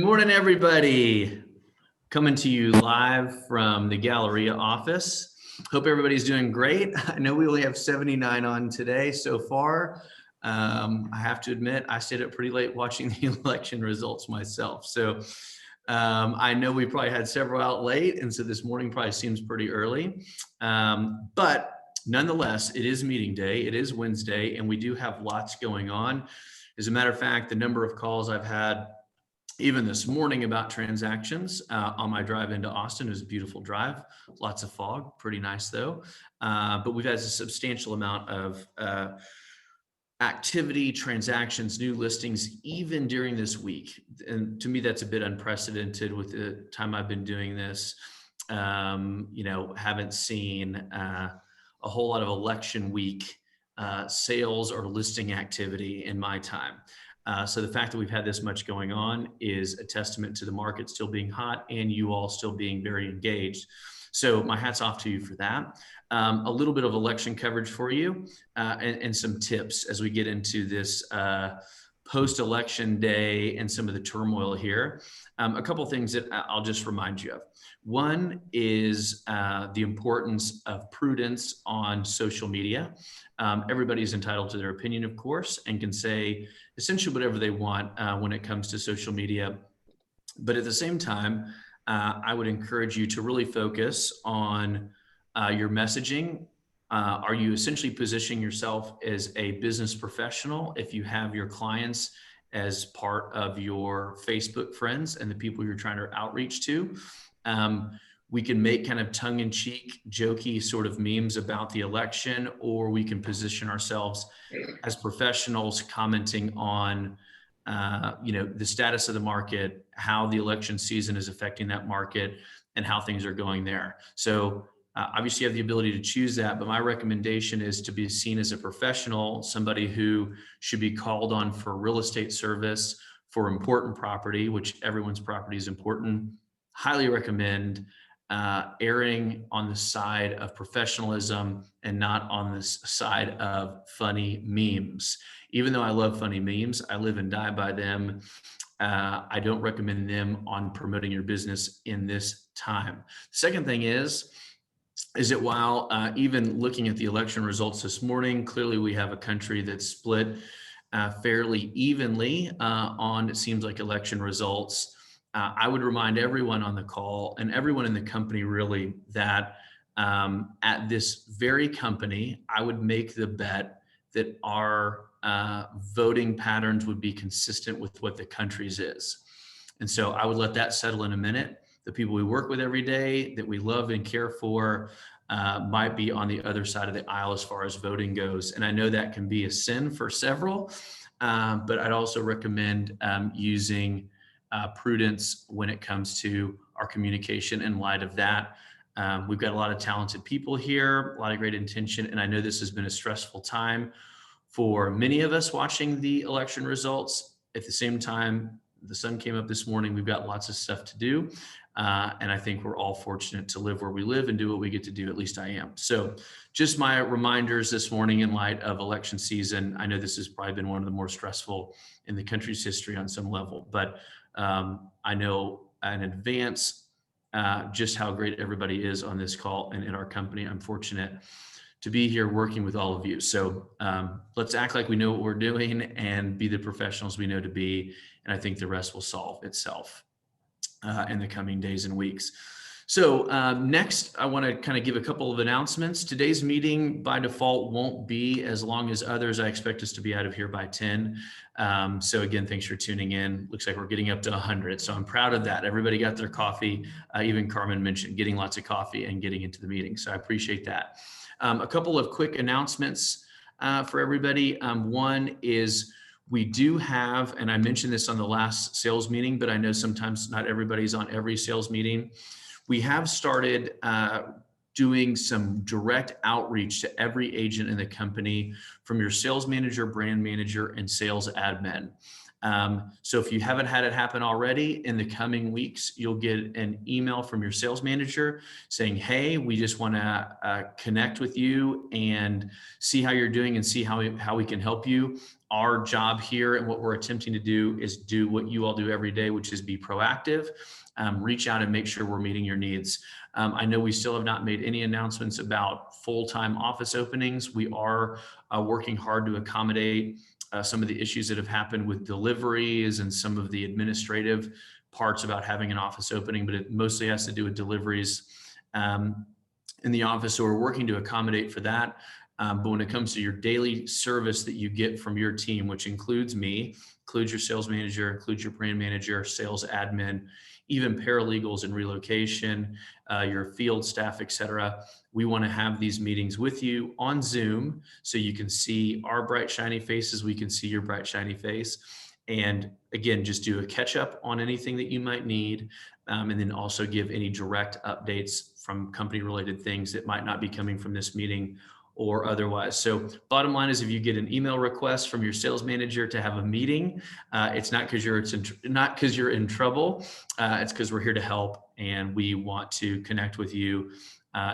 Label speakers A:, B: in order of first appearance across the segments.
A: morning, everybody. Coming to you live from the Galleria office. Hope everybody's doing great. I know we only have 79 on today so far. I have to admit, I stayed up pretty late watching the election results myself. So I know we probably had several out late, and so this morning probably seems pretty early. But nonetheless, it is meeting day. It is Wednesday, and we do have lots going on. As a matter of fact, the number of calls I've had even this morning about transactions on my drive into Austin. It was a beautiful drive, lots of fog, pretty nice though. But we've had a substantial amount of activity, transactions, new listings, even during this week. And to me, that's a bit unprecedented with the time I've been doing this. Haven't seen a whole lot of election week sales or listing activity in my time. So the fact that we've had this much going on is a testament to the market still being hot and you all still being very engaged. So my hat's off to you for that. A little bit of election coverage for you and some tips as we get into this post-election day and some of the turmoil here. A couple things that I'll just remind you of. One is the importance of prudence on social media. Everybody's entitled to their opinion, of course, and can say essentially whatever they want when it comes to social media. But at the same time, I would encourage you to really focus on your messaging. Are you essentially positioning yourself as a business professional if you have your clients as part of your Facebook friends and the people you're trying to outreach to? We can make kind of tongue-in-cheek, jokey sort of memes about the election, or we can position ourselves as professionals commenting on, the status of the market, how the election season is affecting that market, and how things are going there. So obviously you have the ability to choose that, but my recommendation is to be seen as a professional, somebody who should be called on for real estate service, for important property, which everyone's property is important. Highly recommend erring on the side of professionalism and not on this side of funny memes. Even though I love funny memes, I live and die by them. I don't recommend them on promoting your business in this time. Second thing is that while even looking at the election results this morning, clearly we have a country that's split fairly evenly on, it seems like, election results. I would remind everyone on the call and everyone in the company really that at this very company, I would make the bet that our voting patterns would be consistent with what the country's is. And so I would let that settle in a minute. The people we work with every day that we love and care for might be on the other side of the aisle as far as voting goes. And I know that can be a sin for several, but I'd also recommend using prudence when it comes to our communication in light of that. We've got a lot of talented people here, a lot of great intention, and I know this has been a stressful time for many of us watching the election results. At the same time, the sun came up this morning. We've got lots of stuff to do, and I think we're all fortunate to live where we live and do what we get to do. At least I am. So just my reminders this morning in light of election season. I know this has probably been one of the more stressful in the country's history on some level, but I know in advance just how great everybody is on this call and in our company. I'm fortunate to be here working with all of you. So let's act like we know what we're doing and be the professionals we know to be. And I think the rest will solve itself in the coming days and weeks. So next, I want to kind of give a couple of announcements. Today's meeting by default won't be as long as others. I expect us to be out of here by 10. So again, thanks for tuning in. Looks like we're getting up to 100. So I'm proud of that. Everybody got their coffee. Even Carmen mentioned getting lots of coffee and getting into the meeting. So I appreciate that. A couple of quick announcements for everybody. One is we do have, and I mentioned this on the last sales meeting, but I know sometimes not everybody's on every sales meeting. We have started doing some direct outreach to every agent in the company, from your sales manager, brand manager, and sales admin. So if you haven't had it happen already, in the coming weeks, you'll get an email from your sales manager saying, hey, we just want to connect with you and see how you're doing and see how we can help you. Our job here and what we're attempting to do is do what you all do every day, which is be proactive, reach out and make sure we're meeting your needs. I know we still have not made any announcements about full-time office openings. We are working hard to accommodate some of the issues that have happened with deliveries and some of the administrative parts about having an office opening, but it mostly has to do with deliveries in the office. So we're working to accommodate for that. But when it comes to your daily service that you get from your team, which includes me, includes your sales manager, includes your brand manager, sales admin, even paralegals and relocation, your field staff, et cetera. We want to have these meetings with you on Zoom so you can see our bright, shiny faces. We can see your bright, shiny face. And again, just do a catch up on anything that you might need. And then also give any direct updates from company related things that might not be coming from this meeting or otherwise. So bottom line is, if you get an email request from your sales manager to have a meeting, it's not because you're in trouble. It's because we're here to help and we want to connect with you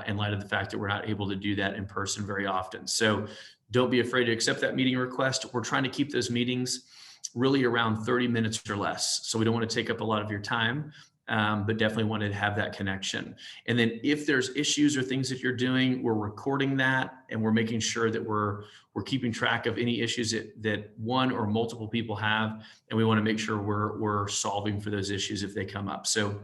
A: in light of the fact that we're not able to do that in person very often. So don't be afraid to accept that meeting request. We're trying to keep those meetings really around 30 minutes or less. So we don't want to take up a lot of your time. But definitely want to have that connection. And then if there's issues or things that you're doing, we're recording that and we're making sure that we're keeping track of any issues that one or multiple people have. And we want to make sure we're solving for those issues if they come up. So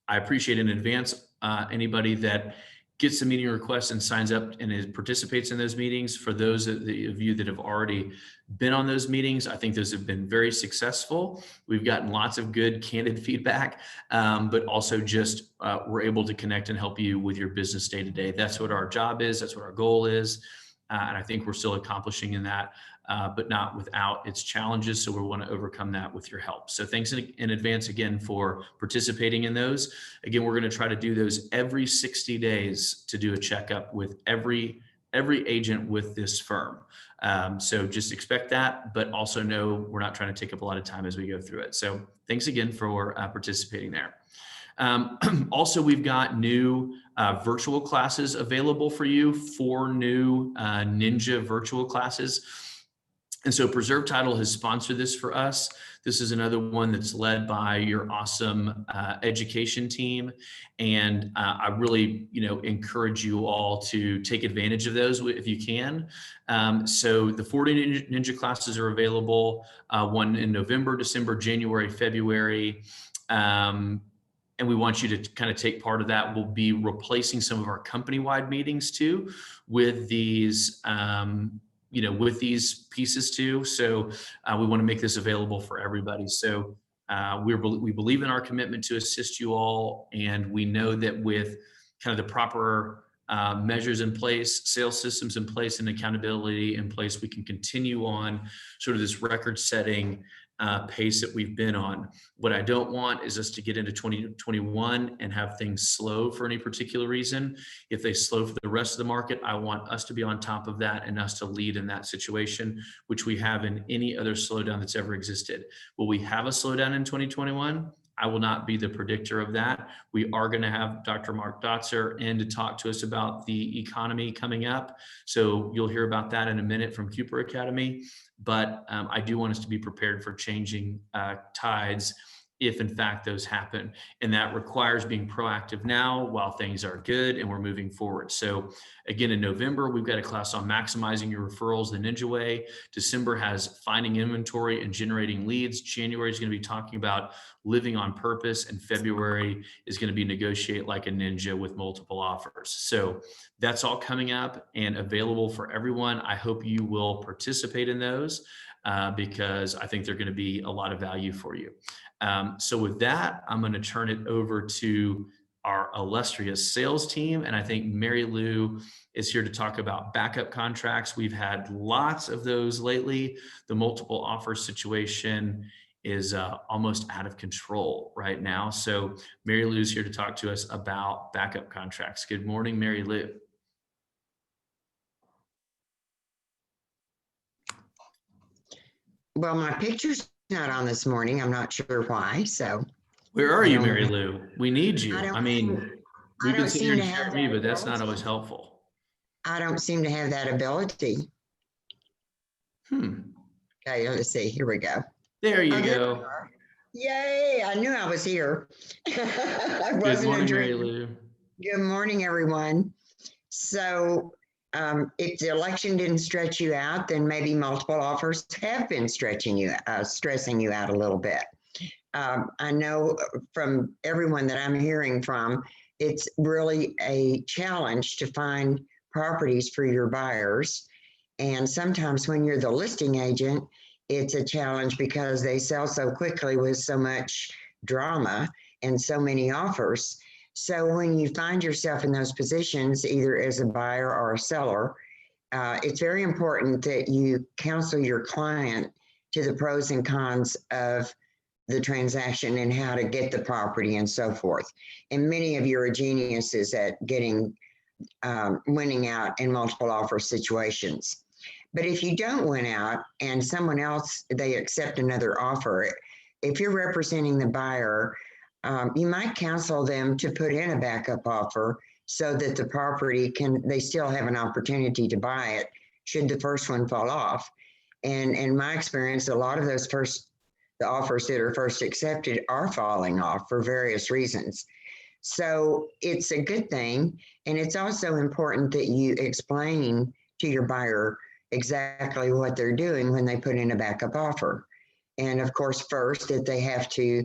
A: I appreciate in advance anybody that gets the meeting request and signs up and participates in those meetings. For those of you that have already been on those meetings, I think those have been very successful. We've gotten lots of good, candid feedback, but also just we're able to connect and help you with your business day to day. That's what our job is. That's what our goal is. And I think we're still accomplishing in that, but not without its challenges. So we want to overcome that with your help. So thanks in advance again for participating in those. Again, we're going to try to do those every 60 days to do a checkup with every agent with this firm. So just expect that, but also know we're not trying to take up a lot of time as we go through it. So thanks again for participating there. Also, we've got new virtual classes available for you, 4 new Ninja virtual classes. And so Preserve Title has sponsored this for us. This is another one that's led by your awesome education team. And I really, encourage you all to take advantage of those if you can. So the 40 Ninja classes are available, one in November, December, January, February. And we want you to kind of take part of that. We'll be replacing some of our company-wide meetings too with these, with these pieces too. So we want to make this available for everybody. So we believe in our commitment to assist you all. And we know that with kind of the proper measures in place, sales systems in place, and accountability in place, we can continue on sort of this record-setting pace that we've been on. What I don't want is us to get into 2021 and have things slow for any particular reason. If they slow for the rest of the market, I want us to be on top of that and us to lead in that situation, which we have in any other slowdown that's ever existed. Will we have a slowdown in 2021? I will not be the predictor of that. We are going to have Dr. Mark Dotzer in to talk to us about the economy coming up. So you'll hear about that in a minute from Cooper Academy. But I do want us to be prepared for changing tides if in fact those happen. And that requires being proactive now while things are good and we're moving forward. So again, in November, we've got a class on maximizing your referrals the Ninja way. December has finding inventory and generating leads. January is going to be talking about living on purpose. And February is going to be negotiate like a ninja with multiple offers. So that's all coming up and available for everyone. I hope you will participate in those because I think they're going to be a lot of value for you. So with that, I'm going to turn it over to our illustrious sales team. And I think Mary Lou is here to talk about backup contracts. We've had lots of those lately. The multiple offer situation is almost out of control right now. So Mary Lou's here to talk to us about backup contracts. Good morning, Mary Lou.
B: Well, my picture's not on this morning. I'm not sure why. So
A: Where are
B: I
A: you,
B: don't,
A: Mary Lou? We need
B: I
A: you.
B: don't,
A: I mean,
B: I
A: you can
B: don't
A: sit here
B: seem
A: and
B: to have
A: share me,
B: that
A: but that's not
B: ability.
A: always helpful.
B: I don't seem to have that ability.
A: Hmm.
B: Okay, let's see. Here we go.
A: There
B: Oh,
A: you
B: there we
A: go.
B: are. Yay. I knew I was here. It
A: Good
B: wasn't a
A: morning, Mary
B: dream.
A: Lou.
B: Good morning, everyone. So, if the election didn't stretch you out, then maybe multiple offers have been stressing you out a little bit. I know from everyone that I'm hearing from, it's really a challenge to find properties for your buyers. And sometimes when you're the listing agent, it's a challenge because they sell so quickly with so much drama and so many offers. So when you find yourself in those positions, either as a buyer or a seller, it's very important that you counsel your client to the pros and cons of the transaction and how to get the property and so forth. And many of you are geniuses at getting winning out in multiple offer situations. But if you don't win out and someone else, they accept another offer, if you're representing the buyer, you might counsel them to put in a backup offer so that the property they still have an opportunity to buy it should the first one fall off. And in my experience, a lot of the offers that are first accepted are falling off for various reasons. So it's a good thing. And it's also important that you explain to your buyer exactly what they're doing when they put in a backup offer. And of course, first, that they have to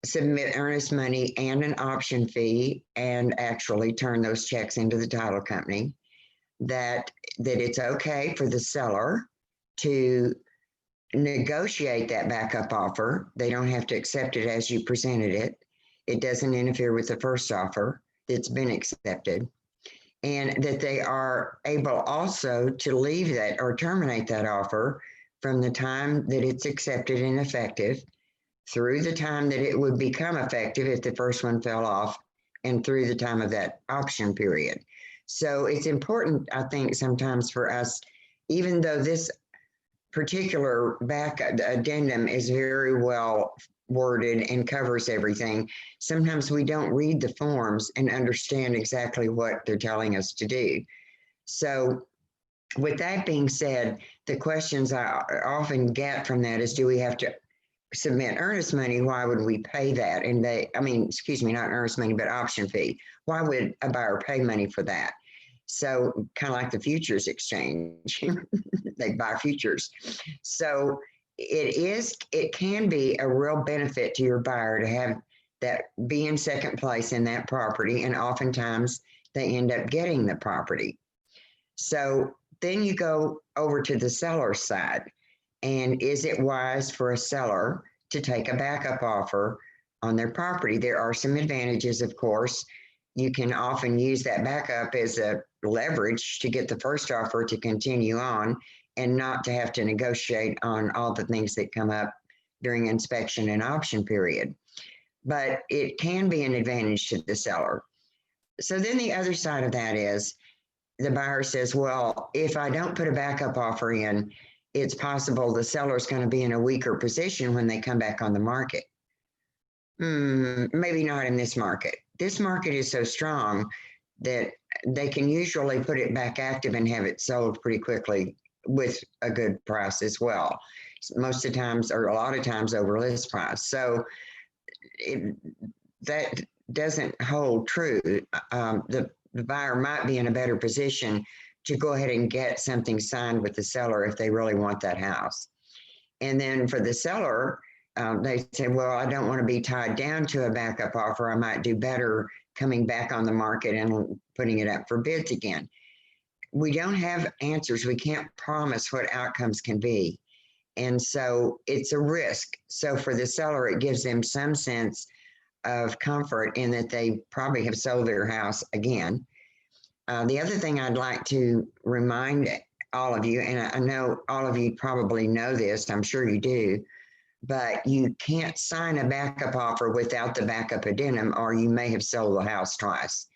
B: submit earnest money and an option fee and actually turn those checks into the title company. That it's okay for the seller to negotiate that backup offer. They don't have to accept it as you presented it. It doesn't interfere with the first offer that's been accepted. And that they are able also to leave that or terminate that offer from the time that it's accepted and effective through the time that it would become effective if the first one fell off and through the time of that option period. So it's important, I think, sometimes for us, even though this particular back addendum is very well worded and covers everything, sometimes we don't read the forms and understand exactly what they're telling us to do. So with that being said, the questions I often get from that is, do we have to submit earnest money? Why would we pay that? And excuse me, not earnest money, but option fee. Why would a buyer pay money for that? So kind of like the futures exchange, they buy futures. So it can be a real benefit to your buyer to have that be in second place in that property. And oftentimes they end up getting the property. So then you go over to the seller side. And is it wise for a seller to take a backup offer on their property? There are some advantages, of course. You can often use that backup as a leverage to get the first offer to continue on and not to have to negotiate on all the things that come up during inspection and option period. But it can be an advantage to the seller. So then the other side of that is the buyer says, well, if I don't put a backup offer in, it's possible the seller is going to be in a weaker position when they come back on the market. Maybe not in this market. This market is so strong that they can usually put it back active and have it sold pretty quickly with a good price as well. Most of the times, or a lot of times, over list price. So that doesn't hold true. The buyer might be in a better position to go ahead and get something signed with the seller if they really want that house. And then for the seller, they say, well, I don't want to be tied down to a backup offer. I might do better coming back on the market and putting it up for bids again. We don't have answers. We can't promise what outcomes can be. And so it's a risk. So for the seller, it gives them some sense of comfort in that they probably have sold their house again. The other thing I'd like to remind all of you, and I know all of you probably know this, I'm sure you do, but you can't sign a backup offer without the backup addendum, or you may have sold the house twice.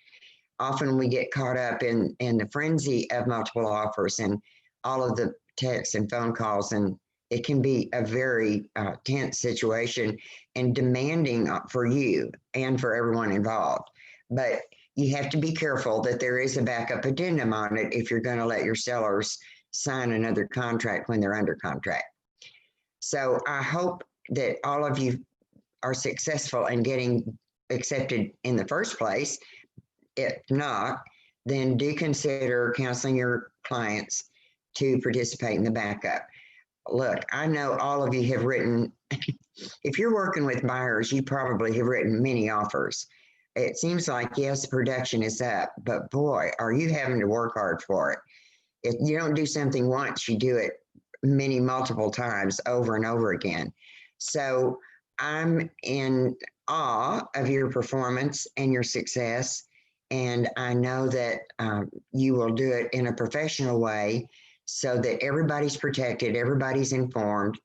B: Often we get caught up in the frenzy of multiple offers and all of the texts and phone calls, and it can be a very tense situation and demanding for you and for everyone involved. But you have to be careful that there is a backup addendum on it if you're going to let your sellers sign another contract when they're under contract. So I hope that all of you are successful in getting accepted in the first place. If not, then do consider counseling your clients to participate in the backup. Look, I know all of you have written, if you're working with buyers, you probably have written many offers. It seems like, yes, production is up, but boy, are you having to work hard for it. If you don't do something once, you do it multiple times over and over again. So I'm in awe of your performance and your success. And I know that you will do it in a professional way so that everybody's protected, everybody's informed,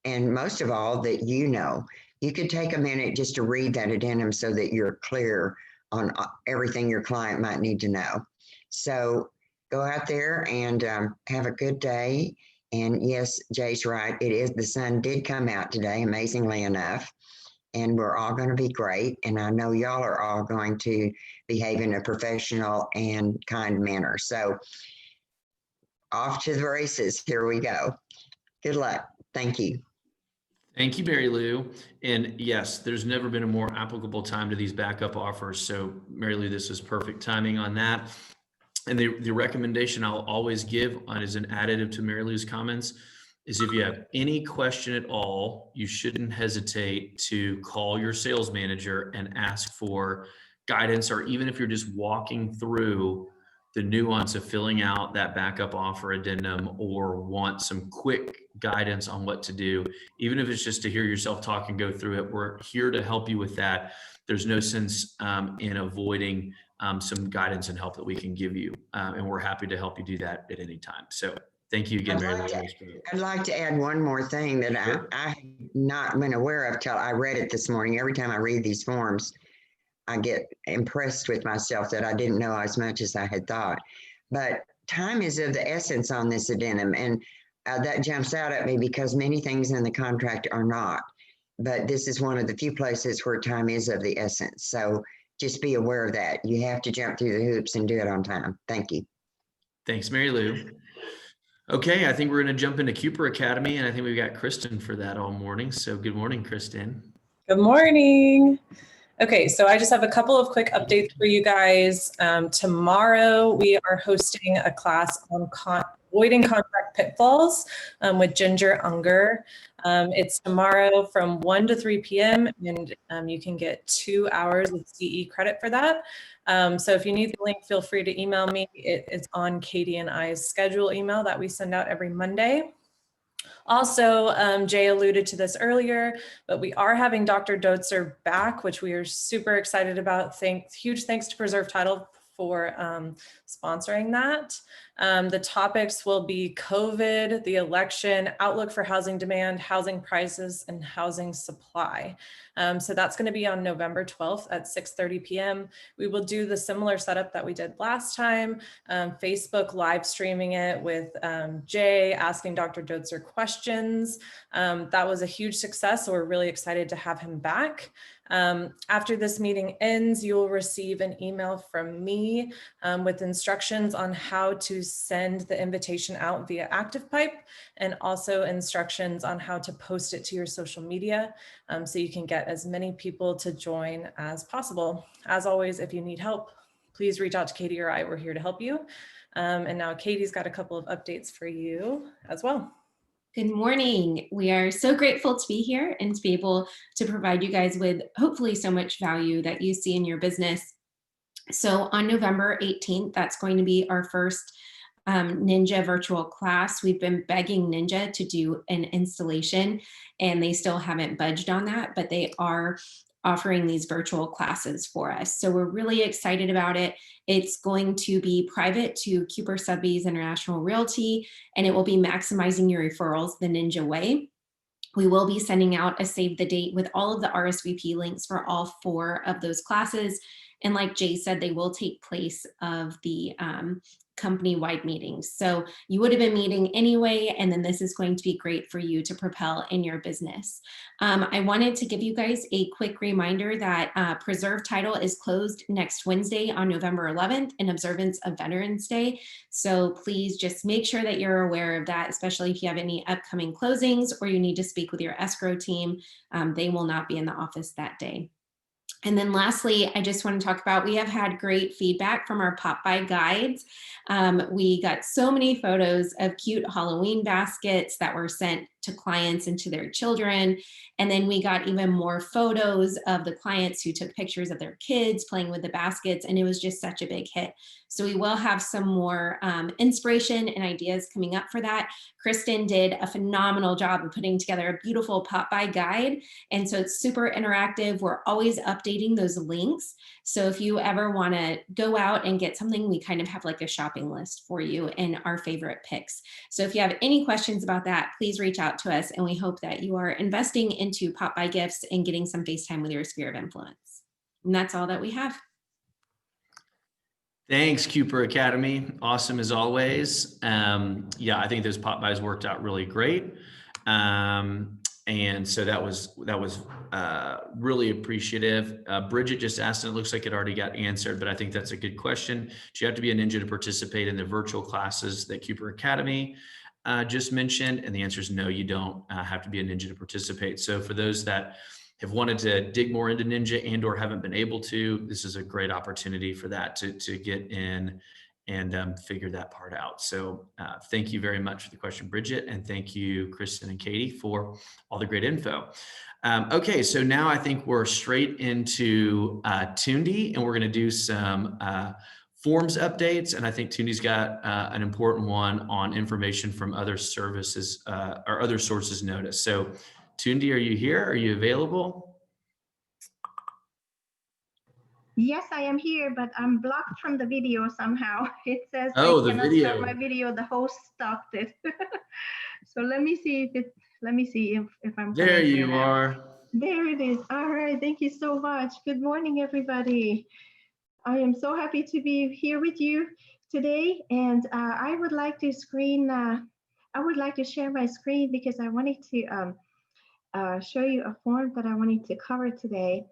B: and most of all, that you could take a minute just to read that addendum so that you're clear on everything your client might need to know. So go out there and have a good day. And yes, Jay's right. The sun did come out today, amazingly enough. And we're all going to be great. And I know y'all are all going to behave in a professional and kind manner. So off to the races. Here we go. Good luck. Thank you.
A: Thank you, Mary Lou. And yes, there's never been a more applicable time to these backup offers. So Mary Lou, this is perfect timing on that. And the recommendation I'll always give on as an additive to Mary Lou's comments is if you have any question at all, you shouldn't hesitate to call your sales manager and ask for guidance, or even if you're just walking through the nuance of filling out that backup offer addendum or want some quick guidance on what to do, even if it's just to hear yourself talk and go through it, we're here to help you with that. There's no sense in avoiding some guidance and help that we can give you. And we're happy to help you do that at any time. So thank you again, Mary Lou.
B: I'd like to add one more thing that
A: Sure.
B: I have not been aware of till I read it this morning. Every time I read these forms, I get impressed with myself that I didn't know as much as I had thought. But time is of the essence on this addendum. And that jumps out at me because many things in the contract are not. But this is one of the few places where time is of the essence. So just be aware of that. You have to jump through the hoops and do it on time. Thank you.
A: Thanks, Mary Lou. Okay, I think we're going to jump into Cooper Academy, and I think we've got Kristen for that all morning. So good morning, Kristen.
C: Good morning. Okay, so I just have a couple of quick updates for you guys. Tomorrow we are hosting a class on avoiding contract pitfalls with Ginger Unger. It's tomorrow from 1 to 3 p.m. and you can get 2 hours of CE credit for that. So if you need the link, feel free to email me. It is on Katie and I's schedule email that we send out every Monday. Also, Jay alluded to this earlier, but we are having Dr. Dotzer back, which we are super excited about. Huge thanks to Preserve Title for sponsoring that. The topics will be COVID, the election, outlook for housing demand, housing prices, and housing supply. So that's going to be on November 12th at 6:30 p.m. We will do the similar setup that we did last time, Facebook live streaming it with Jay asking Dr. Dotzer questions. That was a huge success, so we're really excited to have him back. After this meeting ends, you will receive an email from me with instructions on how to send the invitation out via ActivePipe, and also instructions on how to post it to your social media so you can get as many people to join as possible. As always, if you need help, please reach out to Katie or I. We're here to help you. And now Katie's got a couple of updates for you as well.
D: Good morning. We are so grateful to be here and to be able to provide you guys with hopefully so much value that you see in your business. So on November 18th, that's going to be our first Ninja virtual class. We've been begging Ninja to do an installation and they still haven't budged on that, but they are offering these virtual classes for us. So we're really excited about it. It's going to be private to Cooper Sotheby's International Realty, and it will be maximizing your referrals the Ninja way. We will be sending out a save the date with all of the RSVP links for all 4 of those classes. And like Jay said, they will take place of the company-wide meetings. So you would have been meeting anyway, and then this is going to be great for you to propel in your business. I wanted to give you guys a quick reminder that Preserve Title is closed next Wednesday on November 11th in observance of Veterans Day. So please just make sure that you're aware of that, especially if you have any upcoming closings or you need to speak with your escrow team. They will not be in the office that day. And then lastly, I just want to talk about, we have had great feedback from our pop by guides. We got so many photos of cute Halloween baskets that were sent to clients and to their children. And then we got even more photos of the clients who took pictures of their kids playing with the baskets, and it was just such a big hit. So we will have some more inspiration and ideas coming up for that. Kristen did a phenomenal job of putting together a beautiful pop by guide. And so it's super interactive. We're always updating those links. So if you ever want to go out and get something, we kind of have like a shopping list for you and our favorite picks. So if you have any questions about that, please reach out to us, and we hope that you are investing into pop by gifts and getting some face time with your sphere of influence. And that's all that we have.
A: Thanks, Cooper Academy. Awesome as always. Yeah, I think those pop buys worked out really great. And so that was really appreciative. Bridget just asked, and it looks like it already got answered, but I think that's a good question. Do you have to be a ninja to participate in the virtual classes that Cooper Academy just mentioned? And the answer is no, you don't have to be a ninja to participate. So for those that have wanted to dig more into Ninja and or haven't been able to, this is a great opportunity for that to get in and figure that part out. So thank you very much for the question, Bridget, and thank you, Kristen and Katie, for all the great info. Okay, so now I think we're straight into Tundi, and we're going to do some forms updates, and I think Tundi's got an important one on information from other services or other sources notice. So Tundi, are you here? Are you available?
E: Yes, I am here, but I'm blocked from the video somehow. It says
A: oh,
E: I
A: the
E: cannot
A: video.
E: start my video. The host stopped it. So let me see if I'm
A: there you
E: now.
A: are.
E: There it is. All right. Thank you so much. Good morning, everybody. I am so happy to be here with you today, and I would like to share my screen because I wanted to show you a form that I wanted to cover today.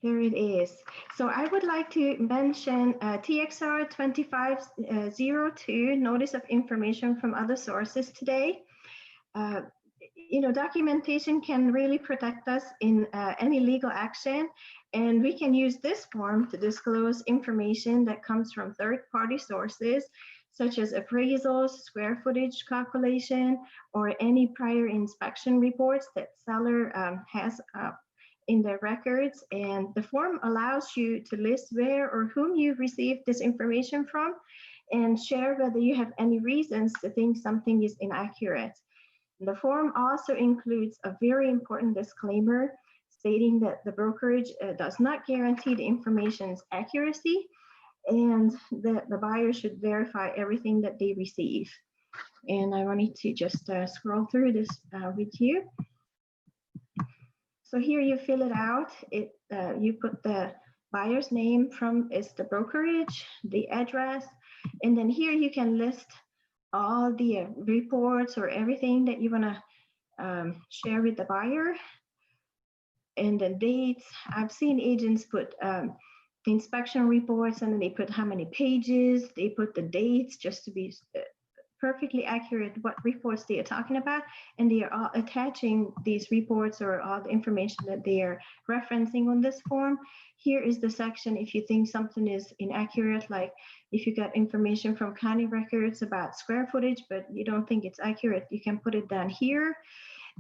E: There it is. So I would like to mention TXR 2502, Notice of Information from Other Sources today. Documentation can really protect us in any legal action, and we can use this form to disclose information that comes from third-party sources, such as appraisals, square footage calculation, or any prior inspection reports that seller has in their records. And the form allows you to list where or whom you've received this information from and share whether you have any reasons to think something is inaccurate. The form also includes a very important disclaimer stating that the brokerage does not guarantee the information's accuracy and that the buyer should verify everything that they receive. And I wanted to just scroll through this with you. So here you fill it out. You put the buyer's name is the brokerage, the address, and then here you can list all the reports or everything that you want to share with the buyer, and the dates. I've seen agents put the inspection reports and then they put how many pages, they put the dates just to be perfectly accurate what reports they are talking about, and they are all attaching these reports or all the information that they are referencing on this form. Here is the section if you think something is inaccurate, like if you got information from county records about square footage but you don't think it's accurate, you can put it down here.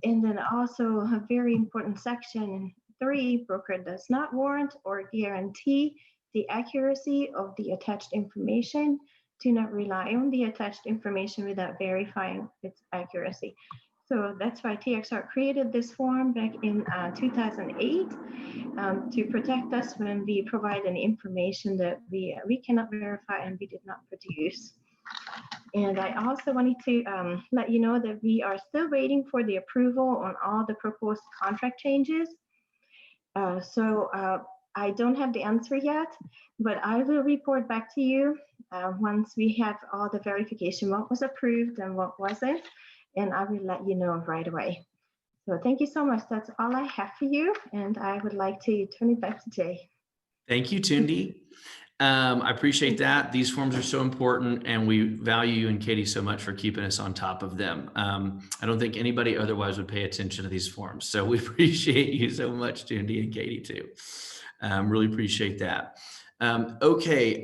E: And then also a very important section 3, broker does not warrant or guarantee the accuracy of the attached information. Do not rely on the attached information without verifying its accuracy. So that's why TXR created this form back in 2008 to protect us when we provide any information that we cannot verify and we did not produce. And I also wanted to let you know that we are still waiting for the approval on all the proposed contract changes. So I don't have the answer yet, but I will report back to you once we have all the verification, what was approved and what wasn't, and I will let you know right away. So thank you so much. That's all I have for you, and I would like to turn it back to Jay.
A: Thank you, Tundi. I appreciate that. These forms are so important, and we value you and Katie so much for keeping us on top of them. I don't think anybody otherwise would pay attention to these forms. So we appreciate you so much, Tundi and Katie too. Really appreciate that. Okay,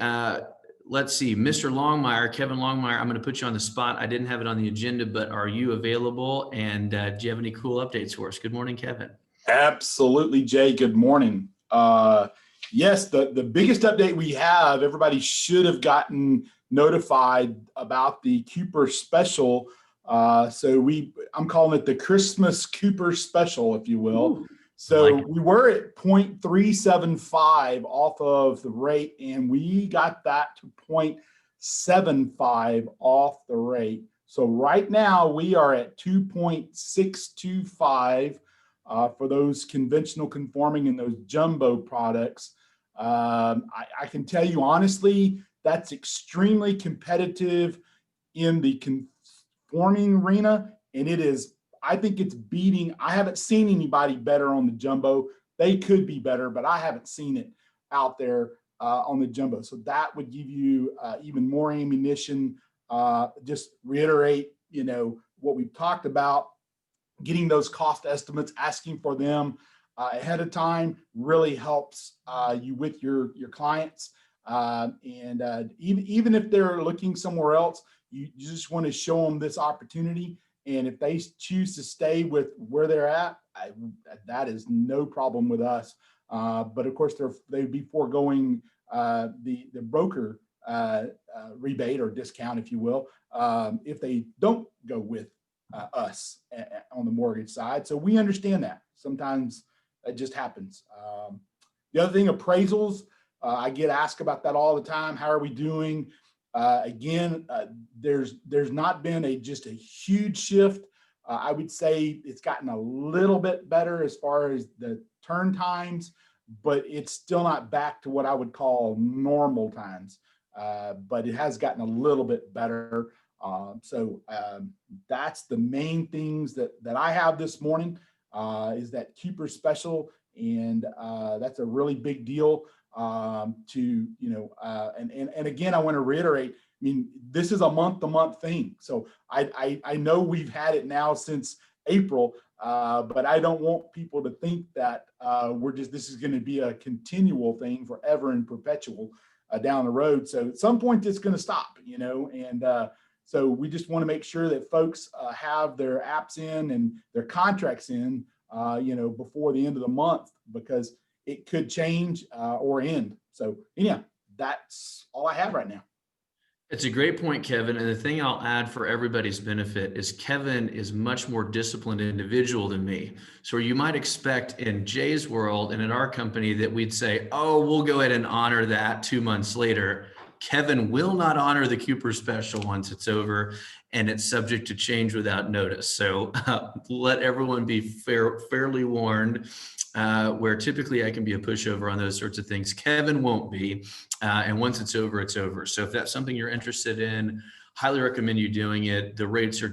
A: let's see. Mr. Longmire, Kevin Longmire, I'm going to put you on the spot. I didn't have it on the agenda, but are you available? And do you have any cool updates for us? Good morning, Kevin.
F: Absolutely, Jay. Good morning. Yes, the biggest update we have, everybody should have gotten notified about the Cooper special. I'm calling it the Christmas Cooper special, if you will.
A: Ooh,
F: so
A: like
F: we were at 0.375 off of the rate, and we got that to 0.75 off the rate. So right now we are at 2.625 for those conventional conforming and those jumbo products. I can tell you honestly, that's extremely competitive in the conforming arena, and it is, I think it's beating. I haven't seen anybody better on the jumbo. They could be better, but I haven't seen it out there on the jumbo. So that would give you even more ammunition. Just reiterate, what we've talked about, getting those cost estimates, asking for them ahead of time really helps you with your clients. Even if they're looking somewhere else, you just want to show them this opportunity. And if they choose to stay with where they're at, that is no problem with us. But of course, they'd be foregoing the broker rebate or discount, if you will, if they don't go with us on the mortgage side. So we understand that. Sometimes it just happens. The other thing, appraisals, I get asked about that all the time. How are we doing? Again, there's not been just a huge shift. I would say it's gotten a little bit better as far as the turn times, but it's still not back to what I would call normal times. But it has gotten a little bit better. So that's the main things that I have this morning, is that Cooper special. And that's a really big deal and again, I want to reiterate, I mean, this is a month-to-month thing. So I know we've had it now since April, but I don't want people to think that this is going to be a continual thing forever and perpetual down the road. So at some point it's going to stop, and so we just want to make sure that folks have their apps in and their contracts in, before the end of the month, because it could change or end. So yeah, that's all I have right now.
A: It's a great point, Kevin. And the thing I'll add for everybody's benefit is Kevin is much more disciplined individual than me. So you might expect in Jay's world and in our company that we'd say, oh, we'll go ahead and honor that 2 months later. Kevin will not honor the Cooper special once it's over, and it's subject to change without notice. So let everyone be fairly warned, where typically I can be a pushover on those sorts of things. Kevin won't be, and once it's over, it's over. So if that's something you're interested in, highly recommend you doing it. The rates are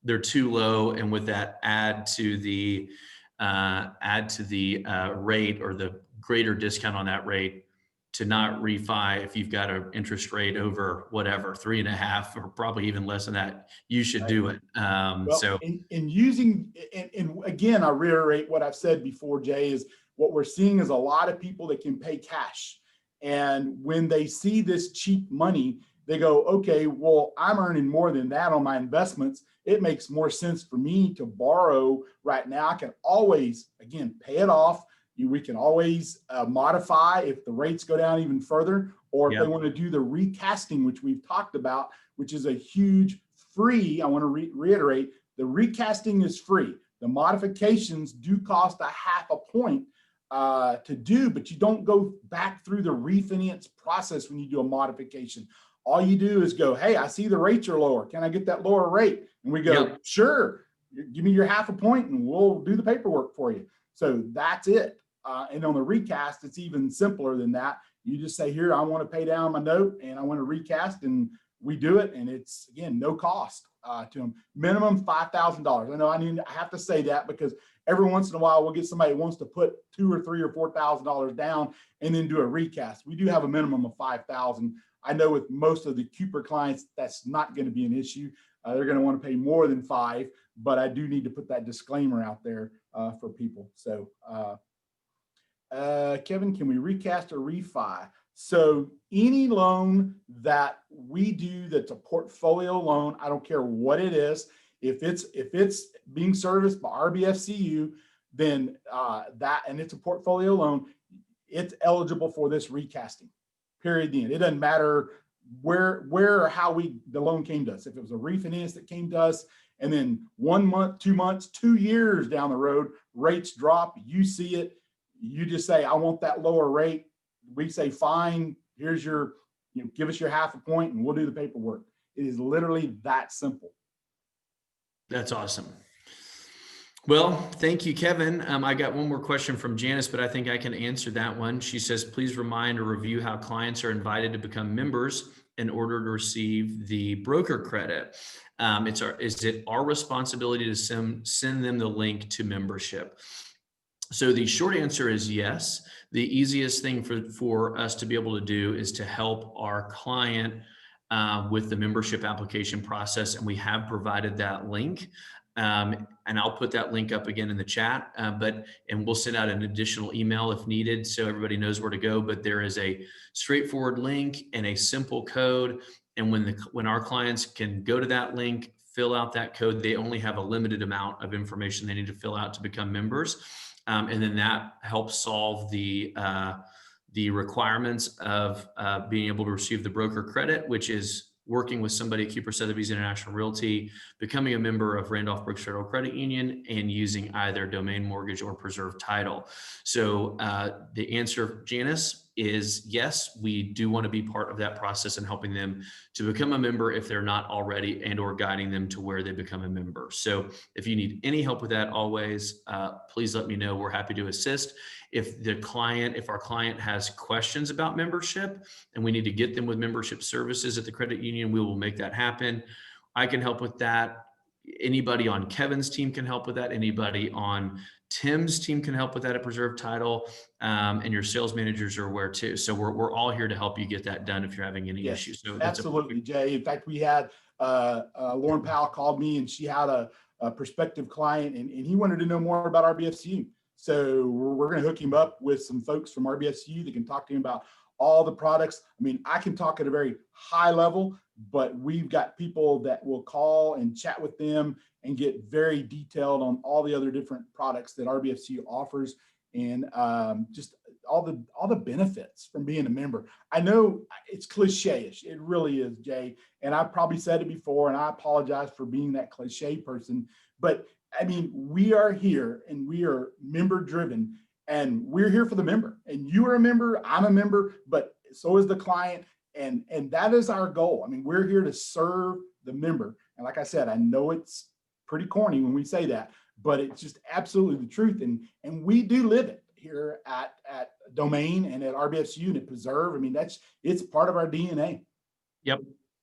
A: they're too low, and with that, add to the rate or the greater discount on that rate, to not refi if you've got an interest rate over whatever 3.5 or probably even less than that, you should do it.
F: Again, I reiterate what I've said before, Jay, is what we're seeing is a lot of people that can pay cash, and when they see this cheap money, they go, okay, well, I'm earning more than that on my investments. It makes more sense for me to borrow right now. I can always, again, pay it off. We can always modify if the rates go down even further, or if they want to do the recasting, which we've talked about, which is a huge free. I want to reiterate, the recasting is free. The modifications do cost a 0.5 point to do, but you don't go back through the refinance process when you do a modification. All you do is go, hey, I see the rates are lower. Can I get that lower rate? And we go,
A: Yep.
F: sure, give me your half a point and we'll do the paperwork for you. So that's it. And on the recast, it's even simpler than that. You just say, here, I want to pay down my note and I want to recast, and we do it. And it's, again, no cost to them. Minimum $5,000. I know I have to say that because every once in a while we'll get somebody who wants to put $2,000 or $3,000 or $4,000 down and then do a recast. We do have a minimum of $5,000. I know with most of the Cooper clients, that's not going to be an issue. They're going to want to pay more than $5,000, but I do need to put that disclaimer out there for people. So, Kevin, can we recast or refi? So any loan that we do that's a portfolio loan, I don't care what it is, if it's being serviced by RBFCU, then and it's a portfolio loan, it's eligible for this recasting. Period. The end. It doesn't matter where or how the loan came to us. If it was a refinance that came to us, and then 1 month, 2 months, 2 years down the road, rates drop, you see it, you just say, I want that lower rate. We say, fine, here's your, give us your half a point and we'll do the paperwork. It is literally that simple.
A: That's awesome. Well, thank you, Kevin. I got one more question from Janice, but I think I can answer that one. She says, please remind or review how clients are invited to become members in order to receive the broker credit. Is it our responsibility to send them the link to membership? So the short answer is yes. The easiest thing for us to be able to do is to help our client with the membership application process. And we have provided that link. And I'll put that link up again in the chat, and we'll send out an additional email if needed so everybody knows where to go. But there is a straightforward link and a simple code. And when our clients can go to that link, fill out that code, they only have a limited amount of information they need to fill out to become members. And then that helps solve the requirements of being able to receive the broker credit, which is working with somebody at Cooper Sotheby's International Realty, becoming a member of Randolph Brooks Federal Credit Union, and using either domain mortgage or preserved title. So the answer, Janice, is yes, we do want to be part of that process and helping them to become a member if they're not already, and or guiding them to where they become a member. So if you need any help with that, always, please let me know. We're happy to assist. If our client has questions about membership and we need to get them with membership services at the credit union, we will make that happen. I can help with that. Anybody on Kevin's team can help with that. Anybody on Tim's team can help with that at Preserved Title, and your sales managers are aware too. So we're all here to help you get that done if you're having any issues. So
F: absolutely, Jay. In fact, we had Lauren Powell called me, and she had a prospective client, and he wanted to know more about RBFCU. So we're going to hook him up with some folks from RBFCU that can talk to him about all the products. I mean, I can talk at a very high level, but we've got people that will call and chat with them and get very detailed on all the other different products that RBFCU offers, and just all the benefits from being a member. I know it's cliche-ish. It really is, Jay. And I've probably said it before, and I apologize for being that cliche person. But I mean, we are here and we are member driven, and we're here for the member. And you are a member, I'm a member, but so is the client. And that is our goal. I mean, we're here to serve the member. And like I said, I know it's pretty corny when we say that, but it's just absolutely the truth. And we do live it here at Domain and at RBFCU and at Preserve. I mean, it's part of our DNA.
A: Yep.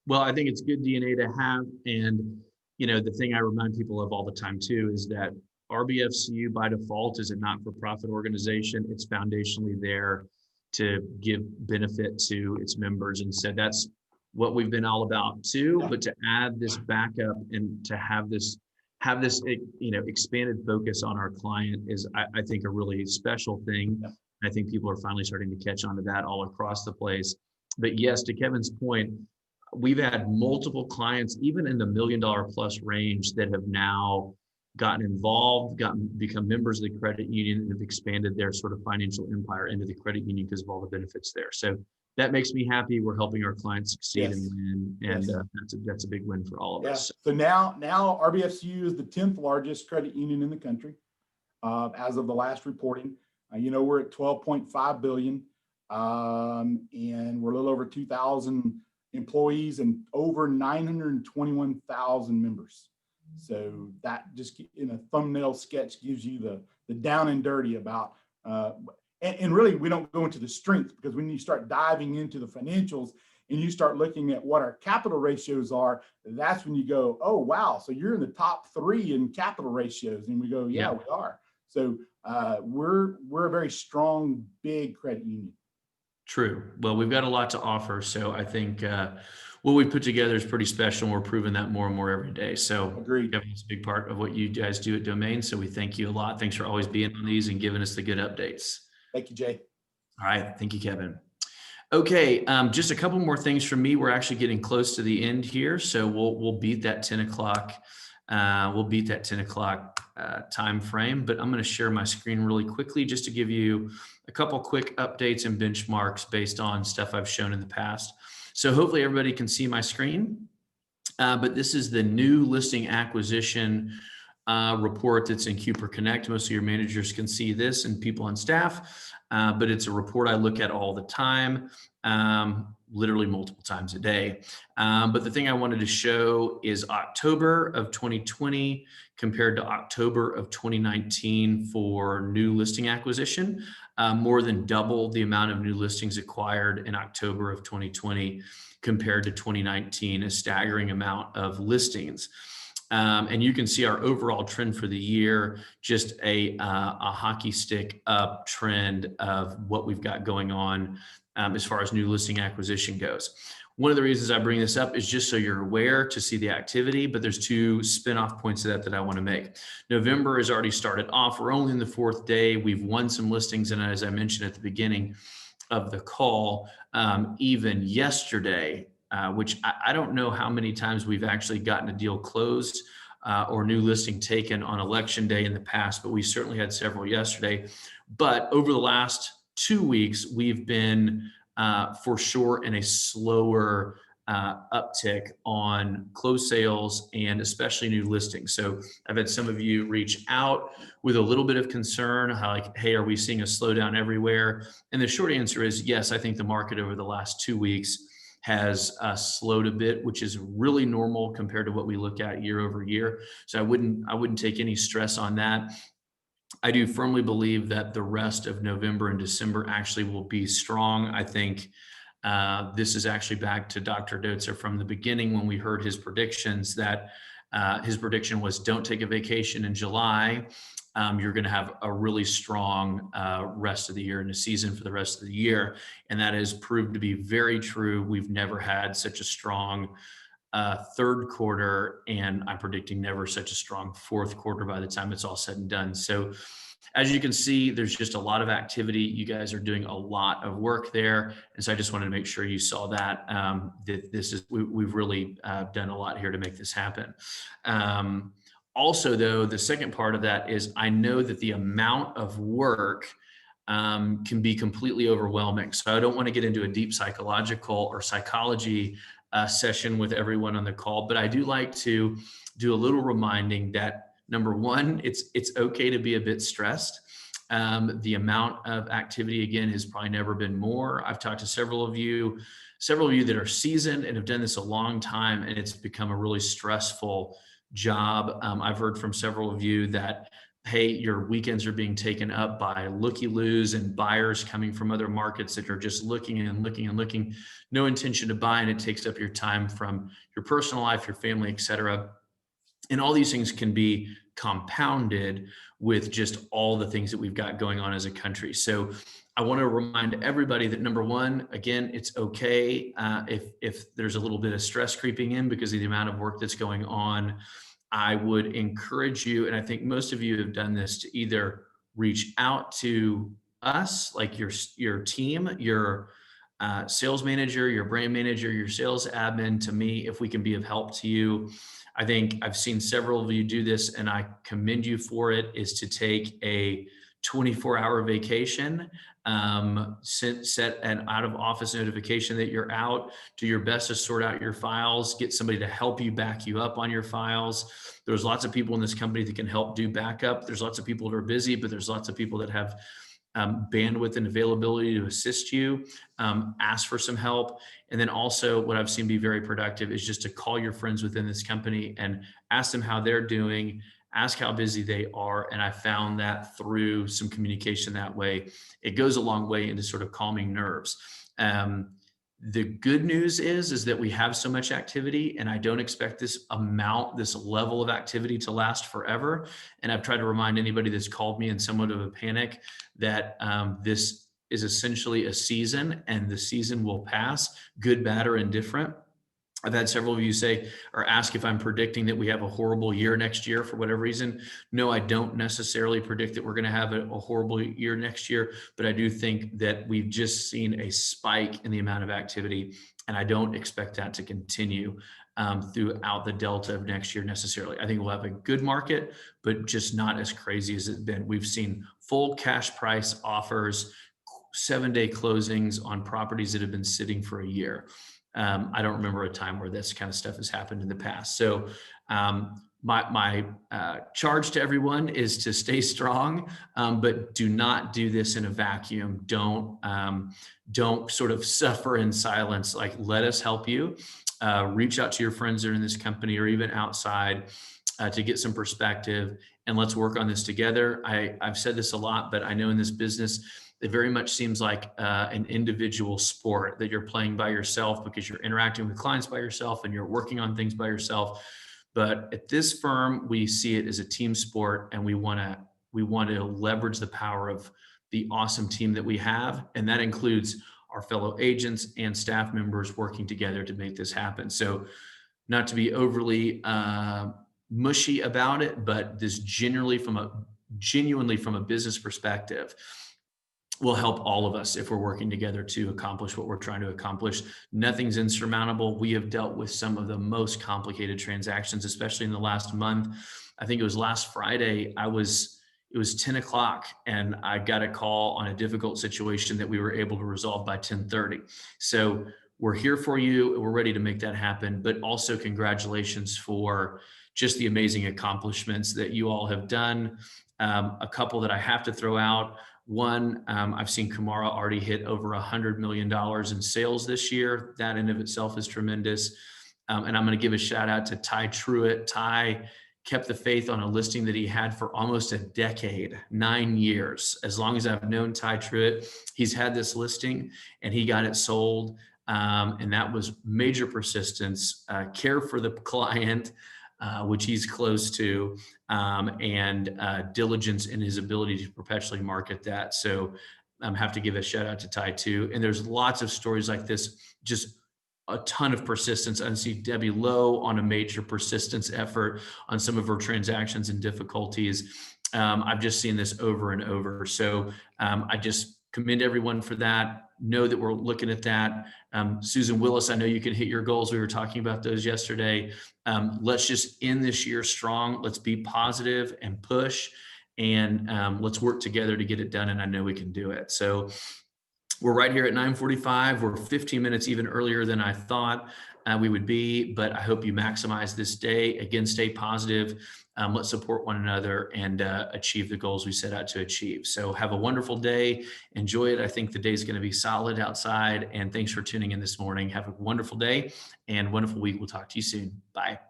A: Well, I think it's good DNA to have. And, the thing I remind people of all the time too, is that RBFCU by default is a not-for-profit organization. It's foundationally there to give benefit to its members. And so that's what we've been all about too. But to add this backup and to have this expanded focus on our client is, I think, a really special thing.
F: Yeah.
A: I think people are finally starting to catch on to that all across the place. But yes, to Kevin's point, we've had multiple clients, even in the $1 million plus range, that have now gotten involved, become members of the credit union, and have expanded their sort of financial empire into the credit union because of all the benefits there. So that makes me happy. We're helping our clients succeed and win, and that's a big win for all of us.
F: So now RBFCU is the 10th largest credit union in the country as of the last reporting. We're at 12.5 billion, and we're a little over 2,000 employees and over 921,000 members. So that just in a thumbnail sketch gives you the down and dirty about, and really we don't go into the strength, because when you start diving into the financials and you start looking at what our capital ratios are, that's when you go, oh, wow. So you're in the top 3 in capital ratios. And we go, yeah, we are. So we're a very strong, big credit union.
A: True. Well, we've got a lot to offer. So I think what we put together is pretty special. And we're proving that more and more every day. So
F: Agreed.
A: It's a big part of what you guys do at Domain. So we thank you a lot. Thanks for always being on these and giving us the good updates.
F: Thank you, Jay.
A: All right. Thank you, Kevin. Okay. Just a couple more things from me. We're actually getting close to the end here. So we'll beat that 10 o'clock. We'll beat that 10 o'clock time frame, but I'm going to share my screen really quickly just to give you a couple quick updates and benchmarks based on stuff I've shown in the past. So hopefully everybody can see my screen, but this is the new listing acquisition report that's in Cooper Connect. Most of your managers can see this and people on staff, but it's a report I look at all the time, literally multiple times a day. But the thing I wanted to show is October of 2020 compared to October of 2019 for new listing acquisition, more than double the amount of new listings acquired in October of 2020 compared to 2019, a staggering amount of listings. And you can see our overall trend for the year, just a hockey stick up trend of what we've got going on as far as new listing acquisition goes. One of the reasons I bring this up is just so you're aware to see the activity, but there's 2 spin-off points of that I want to make. November has already started off. We're only in the 4th day. We've won some listings. And as I mentioned at the beginning of the call, even yesterday, which I don't know how many times we've actually gotten a deal closed or new listing taken on election day in the past, but we certainly had several yesterday. But over the last 2 weeks, we've been for sure in a slower uptick on closed sales and especially new listings. So I've had some of you reach out with a little bit of concern, like, hey, are we seeing a slowdown everywhere? And the short answer is yes. I think the market over the last 2 weeks has slowed a bit, which is really normal compared to what we look at year over year. So I wouldn't take any stress on that. I do firmly believe that the rest of November and December actually will be strong. I think this is actually back to Dr. Dotzer from the beginning when we heard his predictions that his prediction was don't take a vacation in July. You're going to have a really strong rest of the year and a season for the rest of the year. And that has proved to be very true. We've never had such a strong 3rd quarter, and I'm predicting never such a strong 4th quarter by the time it's all said and done. So as you can see, there's just a lot of activity. You guys are doing a lot of work there. And so I just wanted to make sure you saw that, that this is, we've really done a lot here to make this happen. Also, though, the second part of that is I know that the amount of work can be completely overwhelming. So I don't want to get into a deep psychological or psychology session with everyone on the call, but I do like to do a little reminding that number one, it's okay to be a bit stressed. The amount of activity, again, has probably never been more. I've talked to several of you that are seasoned and have done this a long time, and it's become a really stressful job. I've heard from several of you that, hey, your weekends are being taken up by looky-loos and buyers coming from other markets that are just looking and looking and looking, no intention to buy, and it takes up your time from your personal life, your family, et cetera. And all these things can be compounded with just all the things that we've got going on as a country. So I want to remind everybody that number one, again, it's okay if there's a little bit of stress creeping in because of the amount of work that's going on. I would encourage you, and I think most of you have done this, to either reach out to us, like your team, your sales manager, your brand manager, your sales admin, to me, if we can be of help to you. I think I've seen several of you do this, and I commend you for it, is to take a 24-hour vacation, set an out of office notification that you're out, do your best to sort out your files, get somebody to help you back you up on your files. There's lots of people in this company that can help do backup. There's lots of people that are busy, but there's lots of people that have bandwidth and availability to assist you, ask for some help. And then also what I've seen be very productive is just to call your friends within this company and ask them how they're doing, ask how busy they are. And I found that through some communication that way, it goes a long way into sort of calming nerves. The good news is that we have so much activity, and I don't expect this level of activity to last forever. And I've tried to remind anybody that's called me in somewhat of a panic that this is essentially a season, and the season will pass, good, bad, or indifferent. I've had several of you say or ask if I'm predicting that we have a horrible year next year for whatever reason. No, I don't necessarily predict that we're going to have a horrible year next year, but I do think that we've just seen a spike in the amount of activity, and I don't expect that to continue throughout the delta of next year necessarily. I think we'll have a good market, but just not as crazy as it's been. We've seen full cash price offers, 7-day closings on properties that have been sitting for a year. I don't remember a time where this kind of stuff has happened in the past. So my charge to everyone is to stay strong, but do not do this in a vacuum. Don't sort of suffer in silence. Like, let us help you. Reach out to your friends that are in this company or even outside to get some perspective, and let's work on this together. I've said this a lot, but I know in this business, it very much seems like an individual sport that you're playing by yourself because you're interacting with clients by yourself and you're working on things by yourself. But at this firm, we see it as a team sport, and we want to leverage the power of the awesome team that we have, and that includes our fellow agents and staff members working together to make this happen. So, not to be overly mushy about it, but this genuinely from a business perspective will help all of us if we're working together to accomplish what we're trying to accomplish. Nothing's insurmountable. We have dealt with some of the most complicated transactions, especially in the last month. I think it was last Friday, it was 10 o'clock and I got a call on a difficult situation that we were able to resolve by 10:30. So we're here for you. We're ready to make that happen, but also congratulations for just the amazing accomplishments that you all have done. A couple that I have to throw out. One, I've seen Kamara already hit over $100 million in sales this year. That in of itself is tremendous. And I'm going to give a shout out to Ty Truitt. Ty kept the faith on a listing that he had for almost a decade, 9 years. As long as I've known Ty Truitt, he's had this listing and he got it sold. And that was major persistence, care for the client, which he's close to, and diligence in his ability to perpetually market that. So I have to give a shout out to Ty too. And there's lots of stories like this, just a ton of persistence. I see Debbie Lowe on a major persistence effort on some of her transactions and difficulties. I've just seen this over and over. So I just commend everyone for that. Know that we're looking at that. Susan Willis, I know you can hit your goals. We were talking about those yesterday. Let's just end this year strong. Let's be positive and push, and let's work together to get it done. And I know we can do it. So we're right here at 9:45. We're 15 minutes even earlier than I thought we would be, but I hope you maximize this day. Again, stay positive. Let's support one another and achieve the goals we set out to achieve. So have a wonderful day. Enjoy it. I think the day's going to be solid outside. And thanks for tuning in this morning. Have a wonderful day and wonderful week. We'll talk to you soon. Bye.